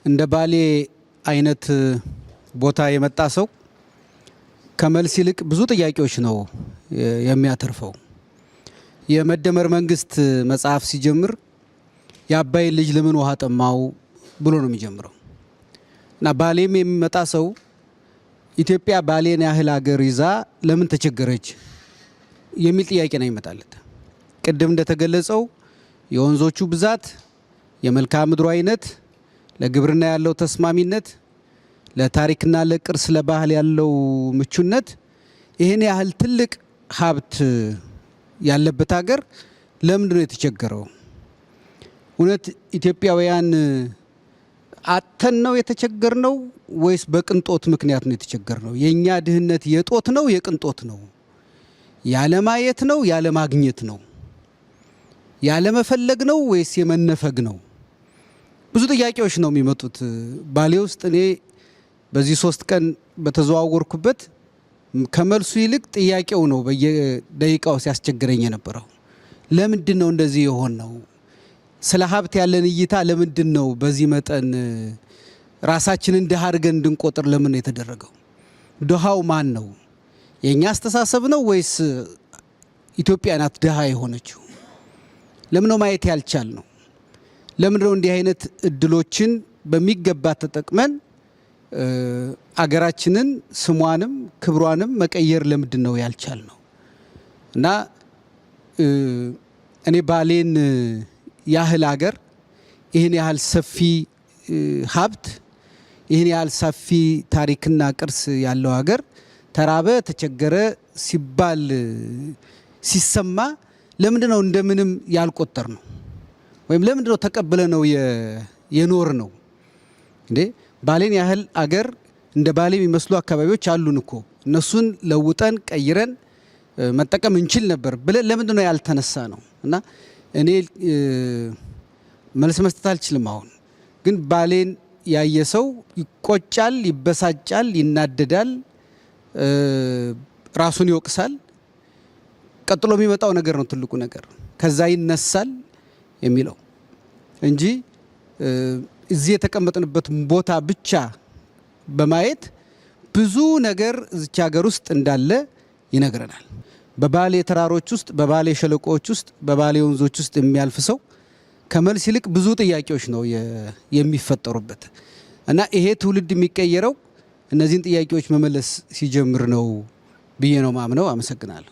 እንደ ባሌ አይነት ቦታ የመጣ ሰው ከመልስ ይልቅ ብዙ ጥያቄዎች ነው የሚያተርፈው። የመደመር መንግስት መጽሐፍ ሲጀምር የአባይ ልጅ ለምን ውሃ ጠማው ብሎ ነው የሚጀምረው እና ባሌም የሚመጣ ሰው ኢትዮጵያ ባሌን ያህል ሀገር ይዛ ለምን ተቸገረች የሚል ጥያቄ ነው ይመጣለት። ቅድም እንደተገለጸው የወንዞቹ ብዛት፣ የመልክዓ ምድሩ አይነት፣ ለግብርና ያለው ተስማሚነት፣ ለታሪክና ለቅርስ ለባህል ያለው ምቹነት ይሄን ያህል ትልቅ ሀብት ያለበት ሀገር ለምንድን ነው የተቸገረው? እውነት ኢትዮጵያውያን አተን ነው የተቸገርነው ወይስ በቅንጦት ምክንያት ነው የተቸገርነው? የኛ ድህነት የጦት ነው የቅንጦት ነው? ያለማየት ነው ያለማግኘት ነው? ያለመፈለግ ነው ወይስ የመነፈግ ነው? ብዙ ጥያቄዎች ነው የሚመጡት ባሌ ውስጥ። እኔ በዚህ 3 ቀን በተዘዋወርኩበት ከመልሱ ይልቅ ጥያቄው ነው በየደቂቃው ሲያስቸግረኝ የነበረው። ለምንድን ነው እንደዚህ የሆን ነው? ስለ ሀብት ያለን እይታ ለምንድን ነው በዚህ መጠን ራሳችንን ድሃ አድርገን እንድንቆጥር ለምን የተደረገው? ድሃው ማን ነው? የኛ አስተሳሰብ ነው ወይስ ኢትዮጵያ ናት ድሃ የሆነችው? ለምን ነው ማየት ያልቻል ነው? ለምን ነው እንዲህ አይነት እድሎችን በሚገባ ተጠቅመን አገራችንን ስሟንም ክብሯንም መቀየር ለምንድን ነው ያልቻል ነው? እና እኔ ባሌን ያህል ሀገር ይህን ያህል ሰፊ ሀብት ይህን ያህል ሰፊ ታሪክና ቅርስ ያለው ሀገር ተራበ ተቸገረ ሲባል ሲሰማ ለምንድን ነው እንደምንም ያልቆጠር ነው? ወይም ለምንድን ነው ተቀበለ ነው የኖር ነው እንዴ? ባሌን ያህል አገር እንደ ባሌ የሚመስሉ አካባቢዎች አሉን እኮ እነሱን ለውጠን ቀይረን መጠቀም እንችል ነበር ብለን ለምንድን ነው ያልተነሳ ነው? እና እኔ መልስ መስጠት አልችልም። አሁን ግን ባሌን ያየ ሰው ይቆጫል፣ ይበሳጫል፣ ይናደዳል፣ ራሱን ይወቅሳል። ቀጥሎ የሚመጣው ነገር ነው ትልቁ ነገር፣ ከዛ ይነሳል የሚለው እንጂ እዚህ የተቀመጥንበት ቦታ ብቻ በማየት ብዙ ነገር እዚች ሀገር ውስጥ እንዳለ ይነግረናል። በባሌ ተራሮች ውስጥ፣ በባሌ ሸለቆዎች ውስጥ፣ በባሌ ወንዞች ውስጥ የሚያልፍ ሰው ከመልስ ይልቅ ብዙ ጥያቄዎች ነው የሚፈጠሩበት እና ይሄ ትውልድ የሚቀየረው እነዚህን ጥያቄዎች መመለስ ሲጀምር ነው ብዬ ነው ማምነው። አመሰግናለሁ።